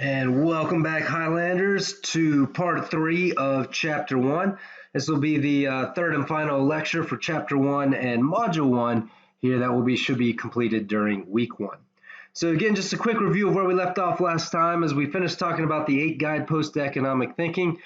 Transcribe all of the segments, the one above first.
And welcome back, Highlanders, to part 3 of Chapter 1. This will be the third and final lecture for Chapter 1 and Module 1 here that should be completed during Week 1. So again, just a quick review of where we left off last time as we finished talking about the 8 guideposts to economic thinking,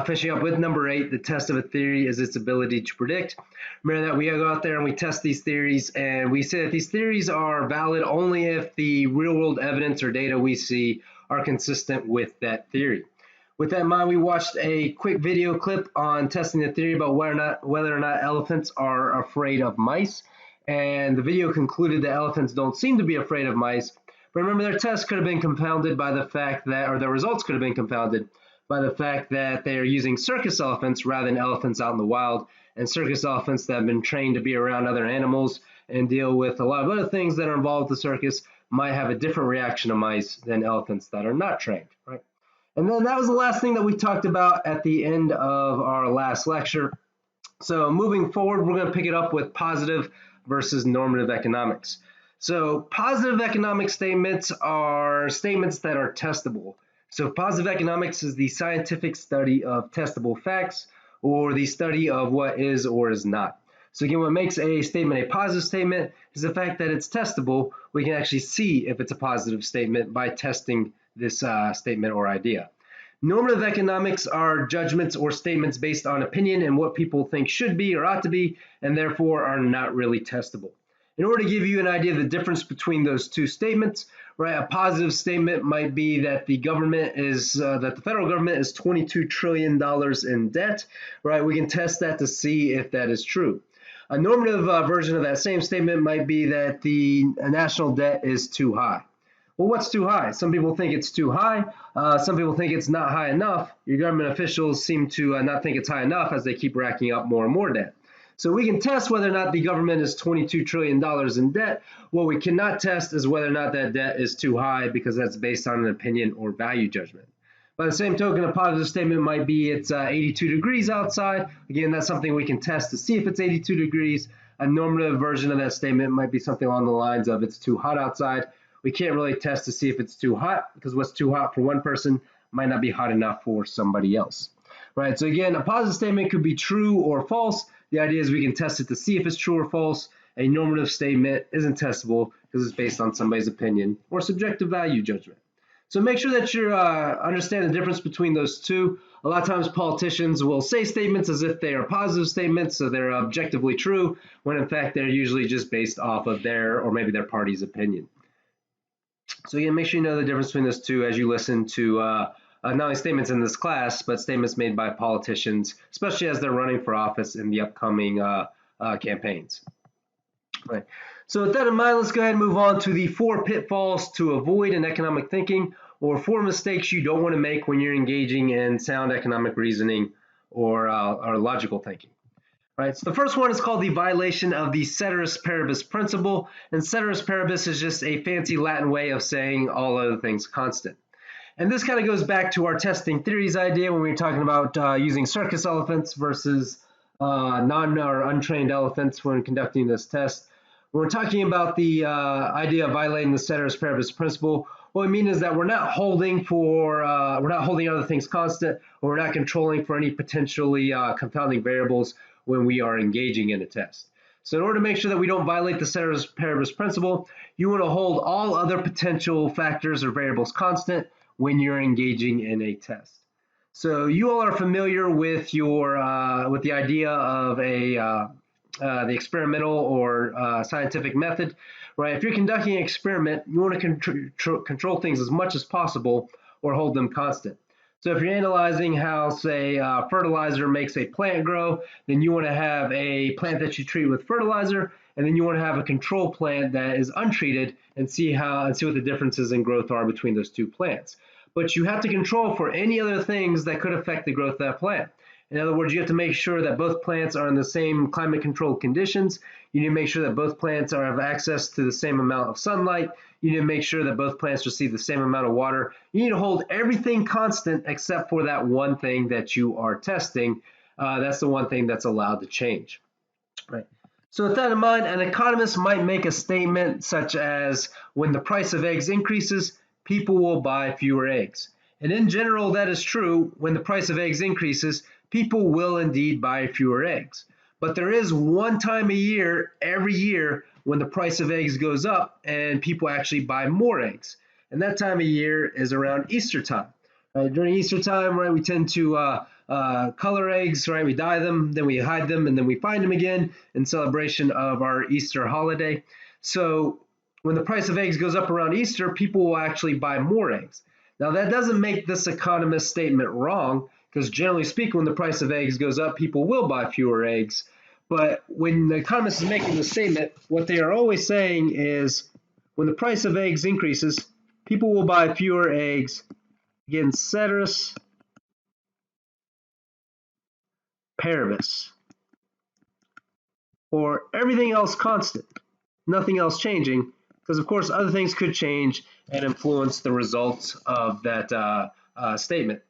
finishing up with number 8, the test of a theory is its ability to predict. Remember that we go out there and we test these theories, and we say that these theories are valid only if the real-world evidence or data we see are consistent with that theory. With that in mind, we watched a quick video clip on testing the theory about whether or not elephants are afraid of mice. And the video concluded that elephants don't seem to be afraid of mice. But remember, their test could have been confounded by the fact that, or their results could have been confounded by the fact that they are using circus elephants rather than elephants out in the wild. And circus elephants that have been trained to be around other animals and deal with a lot of other things that are involved with the circus might have a different reaction to mice than elephants that are not trained, right? And then that was the last thing that we talked about at the end of our last lecture. So moving forward, we're going to pick it up with positive versus normative economics. So positive economic statements are statements that are testable. So positive economics is the scientific study of testable facts or the study of what is or is not. So again, what makes a statement a positive statement is the fact that it's testable. We can actually see if it's a positive statement by testing this statement or idea. Normative economics are judgments or statements based on opinion and what people think should be or ought to be, and therefore are not really testable. In order to give you an idea of the difference between those two statements, right, a positive statement might be that the federal government is $22 trillion in debt, right? We can test that to see if that is true. A normative version of that same statement might be that the national debt is too high. Well, what's too high? Some people think it's too high. Some people think it's not high enough. Your government officials seem to not think it's high enough as they keep racking up more and more debt. So we can test whether or not the government is $22 trillion in debt. What we cannot test is whether or not that debt is too high because that's based on an opinion or value judgment. By the same token, a positive statement might be it's 82 degrees outside. Again, that's something we can test to see if it's 82 degrees. A normative version of that statement might be something along the lines of it's too hot outside. We can't really test to see if it's too hot because what's too hot for one person might not be hot enough for somebody else. Right, so again, a positive statement could be true or false. The idea is we can test it to see if it's true or false. A normative statement isn't testable because it's based on somebody's opinion or subjective value judgment. So make sure that you understand the difference between those two. A lot of times politicians will say statements as if they are positive statements, so they're objectively true, when in fact they're usually just based off of their or maybe their party's opinion. So again, make sure you know the difference between those two as you listen to not only statements in this class, but statements made by politicians, especially as they're running for office in the upcoming campaigns. Right. So with that in mind, let's go ahead and move on to the 4 pitfalls to avoid in economic thinking, or 4 mistakes you don't want to make when you're engaging in sound economic reasoning or logical thinking. Right, so the first one is called the violation of the ceteris paribus principle, and ceteris paribus is just a fancy Latin way of saying all other things constant. And this kind of goes back to our testing theories idea when we were talking about using circus elephants versus non or untrained elephants when conducting this test. When we're talking about the idea of violating the ceteris paribus principle, what we mean is that we're not holding other things constant, or we're not controlling for any potentially confounding variables when we are engaging in a test. So in order to make sure that we don't violate the ceteris paribus principle, you want to hold all other potential factors or variables constant when you're engaging in a test. So you all are familiar with with the idea of the experimental or scientific method, right? If you're conducting an experiment, you want to control things as much as possible or hold them constant. So if you're analyzing how, say, fertilizer makes a plant grow, then you want to have a plant that you treat with fertilizer, and then you want to have a control plant that is untreated and see what the differences in growth are between those two plants. But you have to control for any other things that could affect the growth of that plant. In other words, you have to make sure that both plants are in the same climate-controlled conditions. You need to make sure that both plants have access to the same amount of sunlight. You need to make sure that both plants receive the same amount of water. You need to hold everything constant except for that one thing that you are testing. That's the one thing that's allowed to change. Right. So with that in mind, an economist might make a statement such as, when the price of eggs increases, people will buy fewer eggs. And in general, that is true. When the price of eggs increases, people will indeed buy fewer eggs. But there is one time a year, every year, when the price of eggs goes up and people actually buy more eggs. And that time of year is around Easter time. Right? During Easter time, right, we tend to color eggs, right? We dye them, then we hide them, and then we find them again in celebration of our Easter holiday. So when the price of eggs goes up around Easter, people will actually buy more eggs. Now that doesn't make this economist statement wrong, because generally speaking, when the price of eggs goes up, people will buy fewer eggs. But when the economist is making the statement, what they are always saying is when the price of eggs increases, people will buy fewer eggs. Again, ceteris paribus, or everything else constant, nothing else changing, because of course other things could change and influence the results of that statement.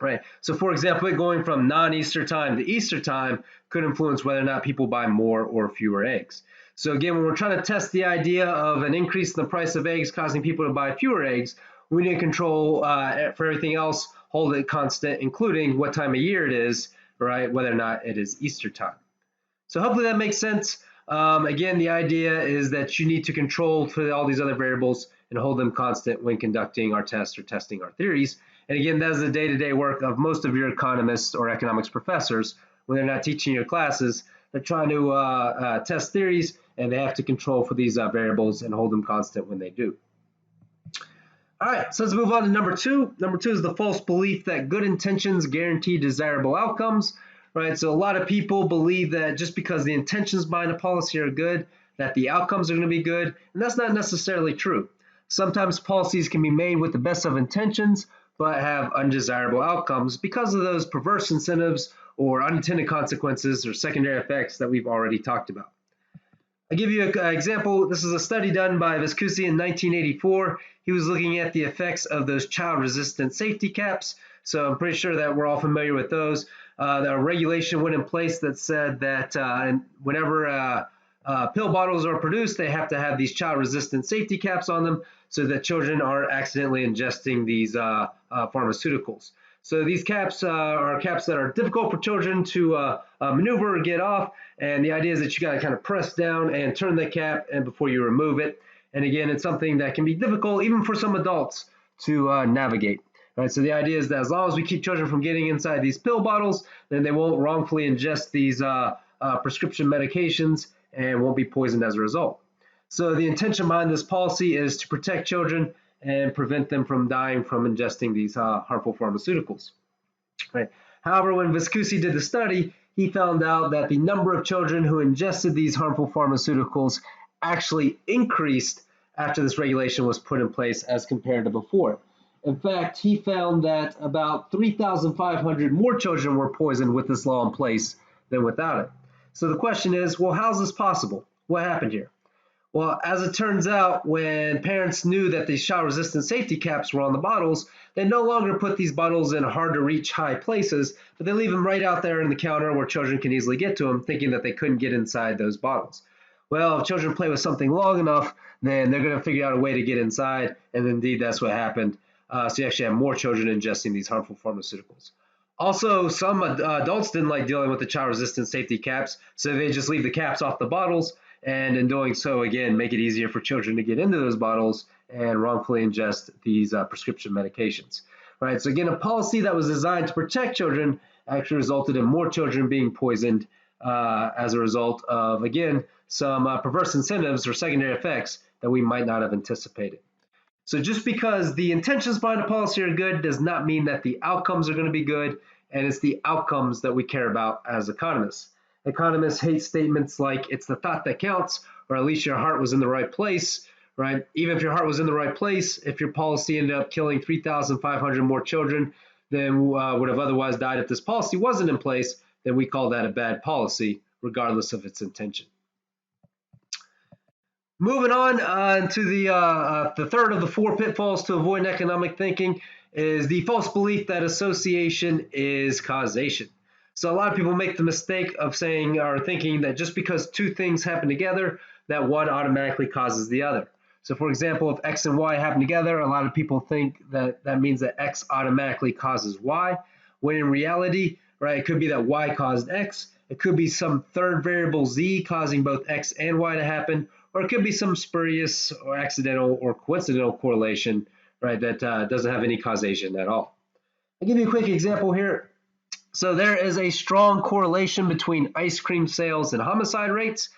Right. So for example, going from non-Easter time to Easter time could influence whether or not people buy more or fewer eggs. So again, when we're trying to test the idea of an increase in the price of eggs causing people to buy fewer eggs, we need to control for everything else, hold it constant, including what time of year it is, right? Whether or not it is Easter time. So hopefully that makes sense. Again, the idea is that you need to control for all these other variables and hold them constant when conducting our tests or testing our theories. And again, that is the day-to-day work of most of your economists or economics professors when they're not teaching your classes. They're trying to test theories, and they have to control for these variables and hold them constant when they do. All right, so let's move on to number two. Number two is the false belief that good intentions guarantee desirable outcomes. Right, so a lot of people believe that just because the intentions behind a policy are good, that the outcomes are going to be good, and that's not necessarily true. Sometimes policies can be made with the best of intentions, but have undesirable outcomes because of those perverse incentives or unintended consequences or secondary effects that we've already talked about. I'll give you an example. This is a study done by Viscusi in 1984. He was looking at the effects of those child-resistant safety caps. So I'm pretty sure that we're all familiar with those. The regulation went in place that said that whenever pill bottles are produced, they have to have these child-resistant safety caps on them so that children aren't accidentally ingesting these pharmaceuticals. So these caps are caps that are difficult for children to maneuver or get off. And the idea is that you got to kind of press down and turn the cap and before you remove it. And again, it's something that can be difficult even for some adults to navigate. Right, so the idea is that as long as we keep children from getting inside these pill bottles, then they won't wrongfully ingest these prescription medications and won't be poisoned as a result. So the intention behind this policy is to protect children and prevent them from dying from ingesting these harmful pharmaceuticals. Right. However, when Viscusi did the study, he found out that the number of children who ingested these harmful pharmaceuticals actually increased after this regulation was put in place as compared to before. In fact, he found that about 3,500 more children were poisoned with this law in place than without it. So the question is, well, how's this possible? What happened here? Well, as it turns out, when parents knew that these child-resistant safety caps were on the bottles, they no longer put these bottles in hard-to-reach high places, but they leave them right out there in the counter where children can easily get to them, thinking that they couldn't get inside those bottles. Well, if children play with something long enough, then they're going to figure out a way to get inside, and indeed that's what happened. So you actually have more children ingesting these harmful pharmaceuticals. Also, some adults didn't like dealing with the child-resistant safety caps, so they just leave the caps off the bottles, and in doing so, again, make it easier for children to get into those bottles and wrongfully ingest these prescription medications. Right. So again, a policy that was designed to protect children actually resulted in more children being poisoned as a result of, again, some perverse incentives or secondary effects that we might not have anticipated. So just because the intentions behind a policy are good does not mean that the outcomes are going to be good, and it's the outcomes that we care about as economists. Economists hate statements like it's the thought that counts, or at least your heart was in the right place, right? Even if your heart was in the right place, if your policy ended up killing 3,500 more children than would have otherwise died if this policy wasn't in place, then we call that a bad policy, regardless of its intention. Moving on to the third of the four pitfalls to avoid in economic thinking is the false belief that association is causation. So a lot of people make the mistake of saying or thinking that just because two things happen together, that one automatically causes the other. So for example, if X and Y happen together, a lot of people think that that means that X automatically causes Y, when in reality, right, it could be that Y caused X, it could be some third variable Z causing both X and Y to happen, or it could be some spurious or accidental or coincidental correlation, right, that doesn't have any causation at all. I'll give you a quick example here. So there is a strong correlation between ice cream sales and homicide rates,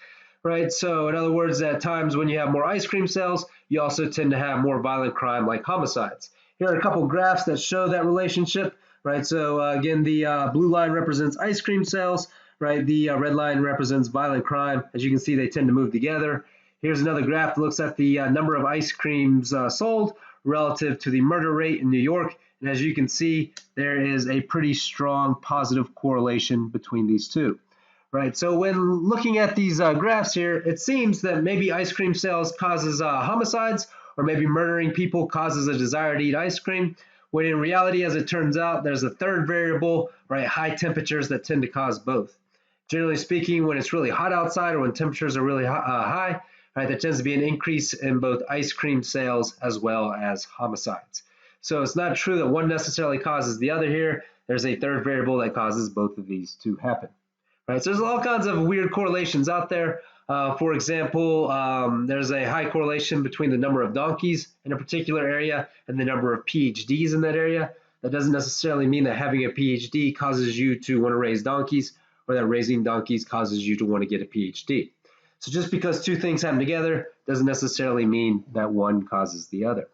right? So in other words, at times when you have more ice cream sales, you also tend to have more violent crime like homicides. Here are a couple graphs that show that relationship, right? So again, the blue line represents ice cream sales, right? The red line represents violent crime. As you can see, they tend to move together. Here's another graph that looks at the number of ice creams sold relative to the murder rate in New York. And as you can see, there is a pretty strong positive correlation between these two, right? So when looking at these graphs here, it seems that maybe ice cream sales causes homicides, or maybe murdering people causes a desire to eat ice cream, when in reality, as it turns out, there's a third variable, right? High temperatures that tend to cause both. Generally speaking, when it's really hot outside or when temperatures are really high, right, there tends to be an increase in both ice cream sales as well as homicides. So it's not true that one necessarily causes the other here. There's a third variable that causes both of these to happen. Right, so there's all kinds of weird correlations out there. For example, there's a high correlation between the number of donkeys in a particular area and the number of PhDs in that area. That doesn't necessarily mean that having a PhD causes you to want to raise donkeys, or that raising donkeys causes you to want to get a PhD. So just because two things happen together doesn't necessarily mean that one causes the other.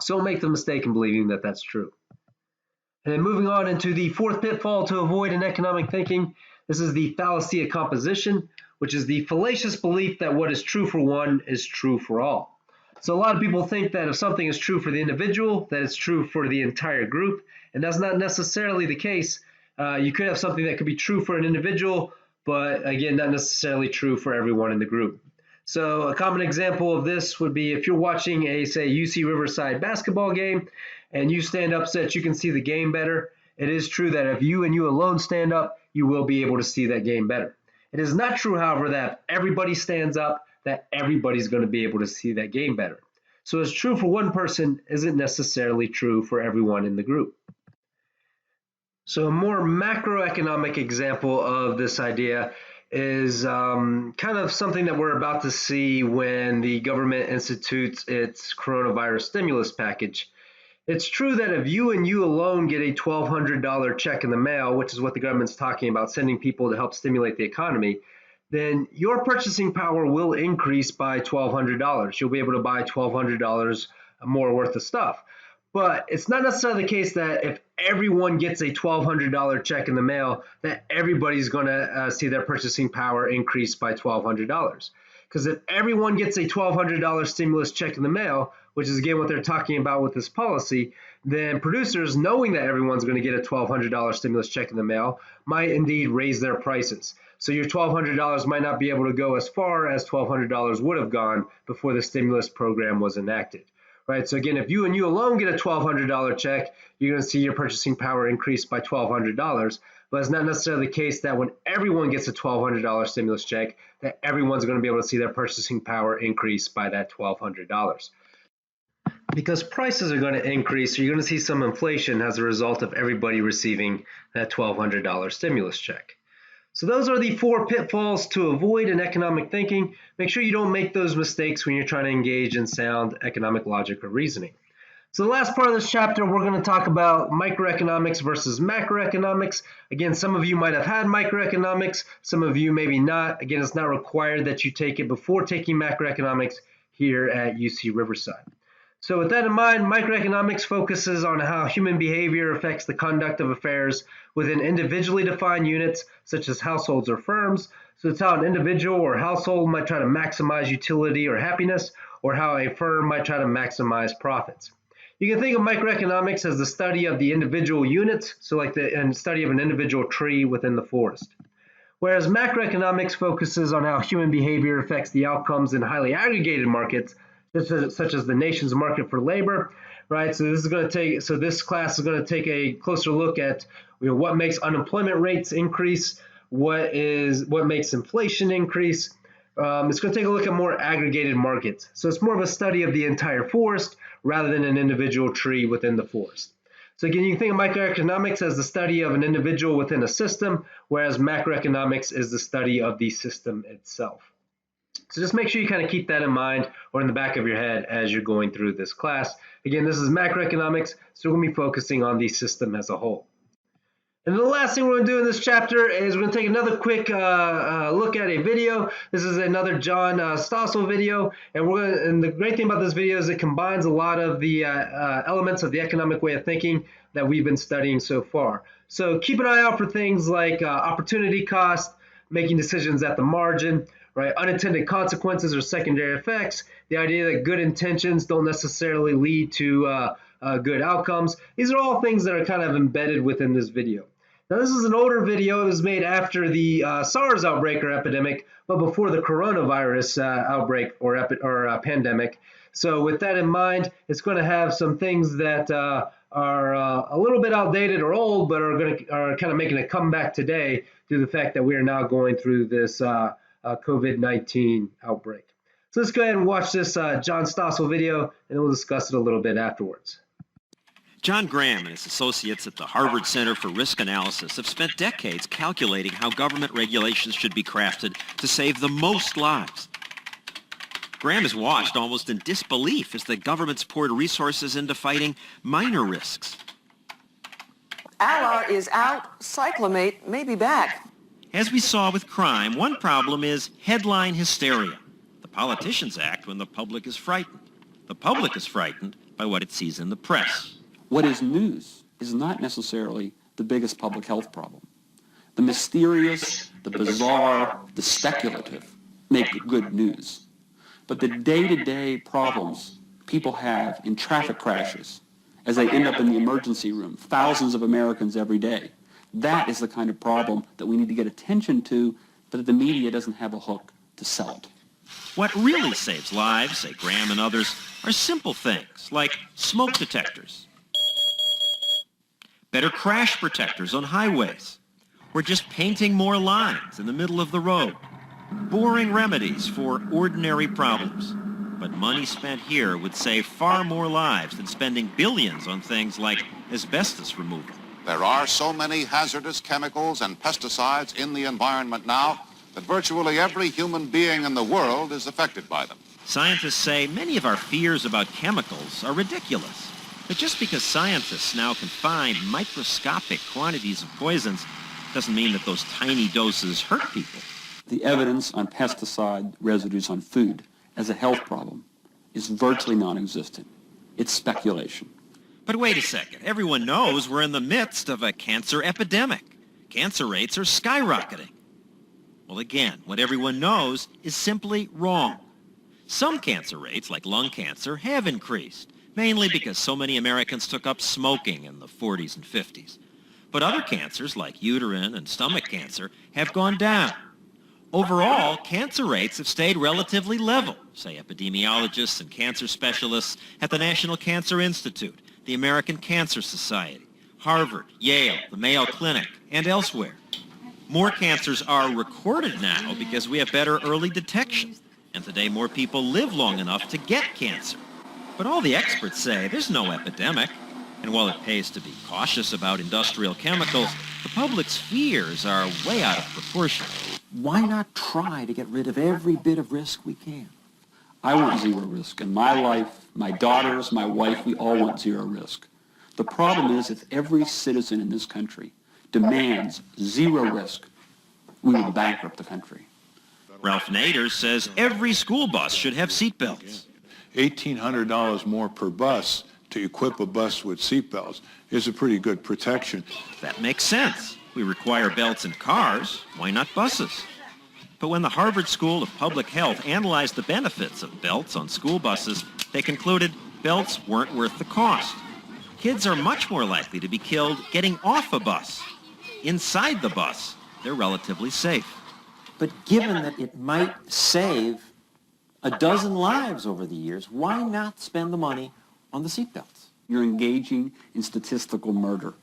So don't make the mistake in believing that that's true. And then moving on into the fourth pitfall to avoid in economic thinking, this is the fallacy of composition, which is the fallacious belief that what is true for one is true for all. So a lot of people think that if something is true for the individual, that it's true for the entire group, and that's not necessarily the case. You could have something that could be true for an individual, but again, not necessarily true for everyone in the group. So a common example of this would be if you're watching a, say, UC Riverside basketball game, and you stand up so that you can see the game better. It is true that if you and you alone stand up, you will be able to see that game better. It is not true, however, that if everybody stands up, that everybody's going to be able to see that game better. So what's true for one person isn't necessarily true for everyone in the group. So a more macroeconomic example of this idea is kind of something that we're about to see when the government institutes its coronavirus stimulus package. It's true that if you and you alone get a $1,200 check in the mail, which is what the government's talking about, sending people to help stimulate the economy, then your purchasing power will increase by $1,200. You'll be able to buy $1,200 more worth of stuff. But it's not necessarily the case that if everyone gets a $1,200 check in the mail, that everybody's going to see their purchasing power increase by $1,200. Because if everyone gets a $1,200 stimulus check in the mail, which is again what they're talking about with this policy, then producers, knowing that everyone's going to get a $1,200 stimulus check in the mail, might indeed raise their prices. So your $1,200 might not be able to go as far as $1,200 would have gone before the stimulus program was enacted. Right? So again, if you and you alone get a $1,200 check, you're going to see your purchasing power increase by $1,200. But it's not necessarily the case that when everyone gets a $1,200 stimulus check, that everyone's going to be able to see their purchasing power increase by that $1,200. Because prices are going to increase, so you're going to see some inflation as a result of everybody receiving that $1,200 stimulus check. So those are the 4 pitfalls to avoid in economic thinking. Make sure you don't make those mistakes when you're trying to engage in sound economic logic or reasoning. So the last part of this chapter, we're going to talk about microeconomics versus macroeconomics. Again, some of you might have had microeconomics, some of you maybe not. Again, it's not required that you take it before taking macroeconomics here at UC Riverside. So with that in mind, microeconomics focuses on how human behavior affects the conduct of affairs within individually defined units, such as households or firms. So it's how an individual or household might try to maximize utility or happiness, or how a firm might try to maximize profits. You can think of microeconomics as the study of the individual units, so like the study of an individual tree within the forest. Whereas macroeconomics focuses on how human behavior affects the outcomes in highly aggregated markets, such as the nation's market for labor, right? So this class is going to take a closer look at what makes unemployment rates increase, what makes inflation increase, It's going to take a look at more aggregated markets. So it's more of a study of the entire forest rather than an individual tree within the forest. So again, you can think of microeconomics as the study of an individual within a system, whereas macroeconomics is the study of the system itself. So just make sure you kind of keep that in mind or in the back of your head as you're going through this class. Again, this is macroeconomics, so we're going to be focusing on the system as a whole. And the last thing we're going to do in this chapter is we're going to take another quick look at a video. This is another John Stossel video, and the great thing about this video is it combines a lot of the elements of the economic way of thinking that we've been studying so far. So keep an eye out for things like opportunity cost, making decisions at the margin, right? Unintended consequences or secondary effects, the idea that good intentions don't necessarily lead to good outcomes. These are all things that are kind of embedded within this video. Now, this is an older video. It was made after the SARS outbreak or epidemic, but before the coronavirus outbreak or pandemic. So with that in mind, it's going to have some things that are a little bit outdated or old, but are kind of making a comeback today due to the fact that we are now going through this COVID-19 outbreak. So let's go ahead and watch this John Stossel video, and then we'll discuss it a little bit afterwards. John Graham and his associates at the Harvard Center for Risk Analysis have spent decades calculating how government regulations should be crafted to save the most lives. Graham has watched almost in disbelief as the government's poured resources into fighting minor risks. Allah is out, cyclamate may be back. As we saw with crime, one problem is headline hysteria. The politicians act when the public is frightened. The public is frightened by what it sees in the press. What is news is not necessarily the biggest public health problem. The mysterious, the bizarre, the speculative make good news. But the day-to-day problems people have in traffic crashes, as they end up in the emergency room, thousands of Americans every day, that is the kind of problem that we need to get attention to, but the media doesn't have a hook to sell it. What really saves lives, say Graham and others, are simple things like smoke detectors, better crash protectors on highways, or just painting more lines in the middle of the road. Boring remedies for ordinary problems. But money spent here would save far more lives than spending billions on things like asbestos removal. There are so many hazardous chemicals and pesticides in the environment now that virtually every human being in the world is affected by them. Scientists say many of our fears about chemicals are ridiculous. But just because scientists now can find microscopic quantities of poisons doesn't mean that those tiny doses hurt people. The evidence on pesticide residues on food as a health problem is virtually non-existent. It's speculation. But wait a second. Everyone knows we're in the midst of a cancer epidemic. Cancer rates are skyrocketing. Well, again, what everyone knows is simply wrong. Some cancer rates, like lung cancer, have increased, mainly because so many Americans took up smoking in the 40s and 50s. But other cancers, like uterine and stomach cancer, have gone down. Overall, cancer rates have stayed relatively level, say epidemiologists and cancer specialists at the National Cancer Institute, the American Cancer Society, Harvard, Yale, the Mayo Clinic, and elsewhere. More cancers are recorded now because we have better early detection, and today more people live long enough to get cancer. But all the experts say there's no epidemic, and while it pays to be cautious about industrial chemicals, the public's fears are way out of proportion. Why not try to get rid of every bit of risk we can? I want zero risk. In my life, my daughters, my wife, we all want zero risk. The problem is if every citizen in this country demands zero risk, we will bankrupt the country. Ralph Nader says every school bus should have seatbelts. $1,800 more per bus to equip a bus with seatbelts is a pretty good protection. That makes sense. We require belts in cars. Why not buses? But when the Harvard School of Public Health analyzed the benefits of belts on school buses, they concluded belts weren't worth the cost. Kids are much more likely to be killed getting off a bus. Inside the bus, they're relatively safe. But given that it might save a dozen lives over the years, why not spend the money on the seatbelts? You're engaging in statistical murder.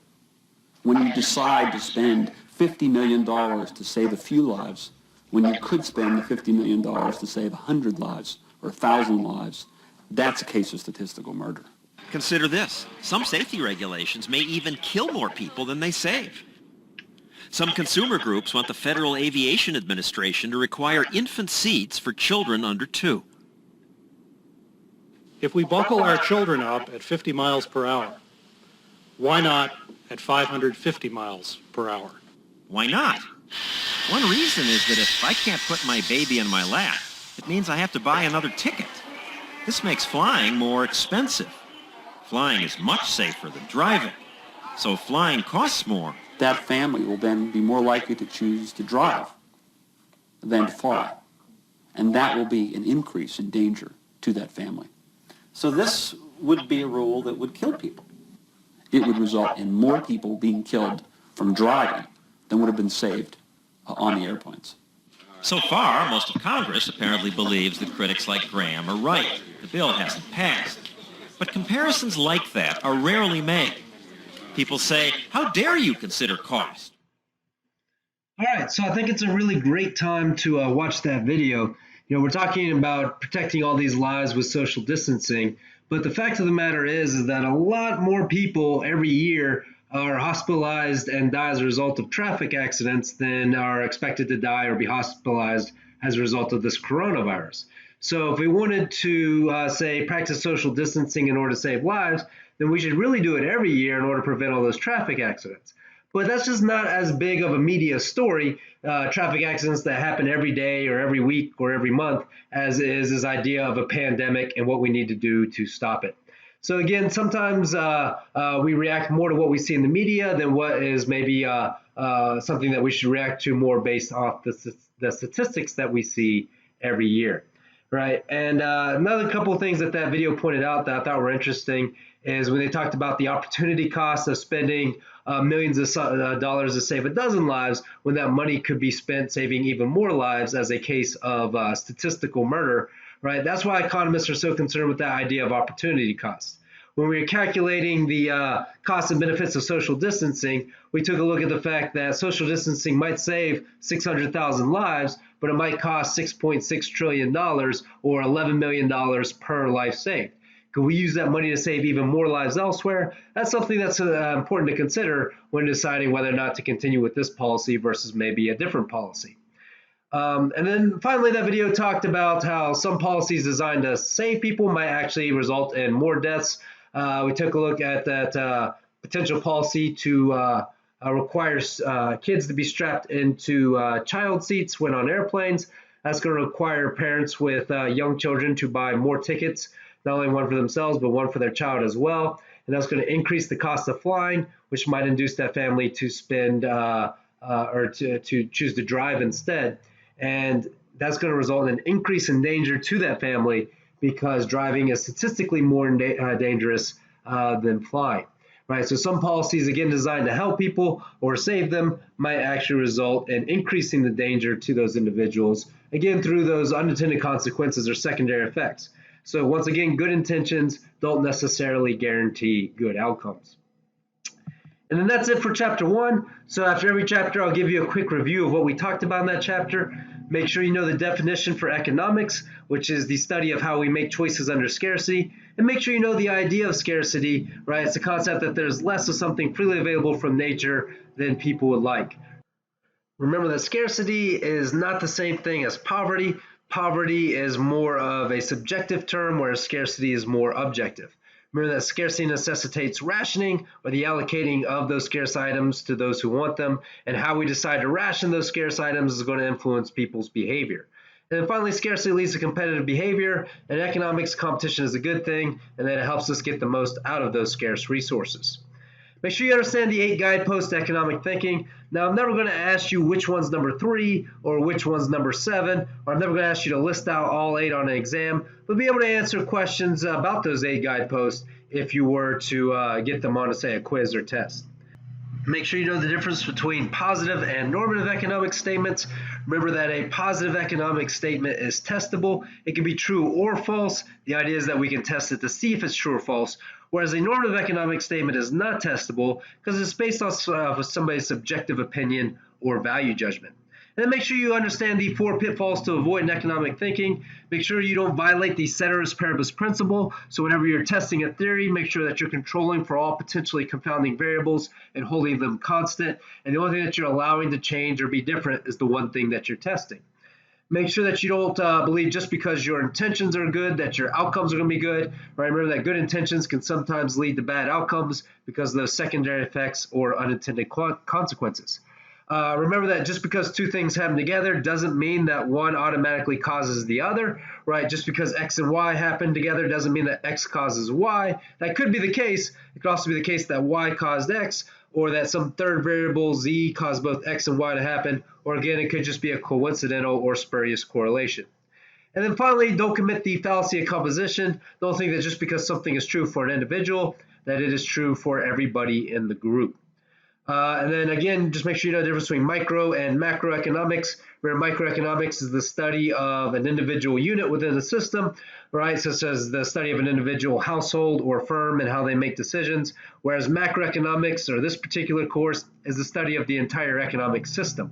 When you decide to spend $50 million to save a few lives, when you could spend the $50 million to save 100 lives or 1,000 lives, that's a case of statistical murder. Consider this. Some safety regulations may even kill more people than they save. Some consumer groups want the Federal Aviation Administration to require infant seats for children under 2. If we buckle our children up at 50 miles per hour, why not at 550 miles per hour? Why not? One reason is that if I can't put my baby in my lap, it means I have to buy another ticket. This makes flying more expensive. Flying is much safer than driving, so flying costs more. That family will then be more likely to choose to drive than to fly. And that will be an increase in danger to that family. So this would be a rule that would kill people. It would result in more people being killed from driving than would have been saved on the airplanes. So far, most of Congress apparently believes that critics like Graham are right. The bill hasn't passed. But comparisons like that are rarely made. People say, how dare you consider cost? All right, so I think it's a really great time to watch that video. You know, we're talking about protecting all these lives with social distancing, but the fact of the matter is that a lot more people every year are hospitalized and die as a result of traffic accidents than are expected to die or be hospitalized as a result of this coronavirus. So if we wanted to, say, practice social distancing in order to save lives, then we should really do it every year in order to prevent all those traffic accidents. But that's just not as big of a media story, traffic accidents that happen every day or every week or every month, as is this idea of a pandemic and what we need to do to stop it. So again, sometimes we react more to what we see in the media than what is maybe something that we should react to more based off the statistics that we see every year, right? And another couple of things that video pointed out that I thought were interesting is when they talked about the opportunity cost of spending millions of dollars to save a dozen lives, when that money could be spent saving even more lives as a case of statistical murder, right? That's why economists are so concerned with that idea of opportunity cost. When we were calculating the costs and benefits of social distancing, we took a look at the fact that social distancing might save 600,000 lives, but it might cost $6.6 trillion or $11 million per life saved. Could we use that money to save even more lives elsewhere? That's something that's important to consider when deciding whether or not to continue with this policy versus maybe a different policy. And then finally, that video talked about how some policies designed to save people might actually result in more deaths. We took a look at that potential policy to require kids to be strapped into child seats when on airplanes. That's going to require parents with young children to buy more tickets, not only one for themselves, but one for their child as well. And that's going to increase the cost of flying, which might induce that family to spend or to choose to drive instead. And that's going to result in an increase in danger to that family because driving is statistically more dangerous than flying, right? So some policies, again, designed to help people or save them might actually result in increasing the danger to those individuals, again, through those unintended consequences or secondary effects. So once again, good intentions don't necessarily guarantee good outcomes. And then that's it for chapter 1. So after every chapter, I'll give you a quick review of what we talked about in that chapter. Make sure you know the definition for economics, which is the study of how we make choices under scarcity. And make sure you know the idea of scarcity, right? It's the concept that there's less of something freely available from nature than people would like. Remember that scarcity is not the same thing as poverty. Poverty is more of a subjective term, whereas scarcity is more objective. Remember that scarcity necessitates rationing or the allocating of those scarce items to those who want them, and how we decide to ration those scarce items is going to influence people's behavior. And then finally, scarcity leads to competitive behavior, and economics competition is a good thing, and then it helps us get the most out of those scarce resources. Make sure you understand the 8 guideposts to economic thinking. Now, I'm never going to ask you which one's number 3 or which one's number 7, or I'm never going to ask you to list out all 8 on an exam, but be able to answer questions about those 8 guideposts if you were to get them on, say, a quiz or test. Make sure you know the difference between positive and normative economic statements. Remember that a positive economic statement is testable. It can be true or false. The idea is that we can test it to see if it's true or false, whereas a normative economic statement is not testable because it's based on somebody's subjective opinion or value judgment. And then make sure you understand the 4 pitfalls to avoid in economic thinking. Make sure you don't violate the ceteris paribus principle. So whenever you're testing a theory, make sure that you're controlling for all potentially confounding variables and holding them constant. And the only thing that you're allowing to change or be different is the one thing that you're testing. Make sure that you don't believe just because your intentions are good that your outcomes are going to be good. Right? Remember that good intentions can sometimes lead to bad outcomes because of those secondary effects or unintended consequences. Remember that just because 2 things happen together doesn't mean that one automatically causes the other, right? Just because X and Y happen together doesn't mean that X causes Y. That could be the case. It could also be the case that Y caused X, or that some third variable Z caused both X and Y to happen, or again, it could just be a coincidental or spurious correlation. And then finally, don't commit the fallacy of composition. Don't think that just because something is true for an individual, that it is true for everybody in the group. And then again, just make sure you know the difference between micro and macroeconomics, where microeconomics is the study of an individual unit within a system, right, such as the study of an individual household or firm and how they make decisions, whereas macroeconomics, or this particular course, is the study of the entire economic system.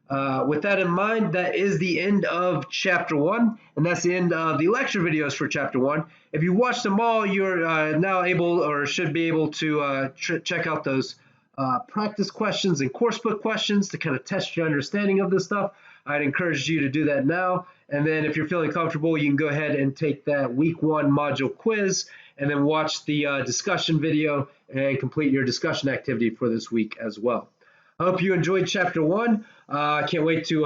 With that in mind, that is the end of Chapter 1, and that's the end of the lecture videos for Chapter 1. If you watched them all, you're now able or should be able to check out those practice questions and course book questions to kind of test your understanding of this stuff. I'd encourage you to do that now. And then if you're feeling comfortable, you can go ahead and take that week 1 module quiz and then watch the discussion video and complete your discussion activity for this week as well. I hope you enjoyed Chapter 1. I can't wait to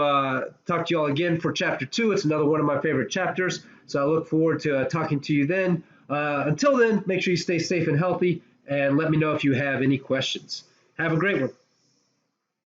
talk to you all again for Chapter 2. It's another one of my favorite chapters, so I look forward to talking to you then. Until then, make sure you stay safe and healthy, and let me know if you have any questions. Have a great one.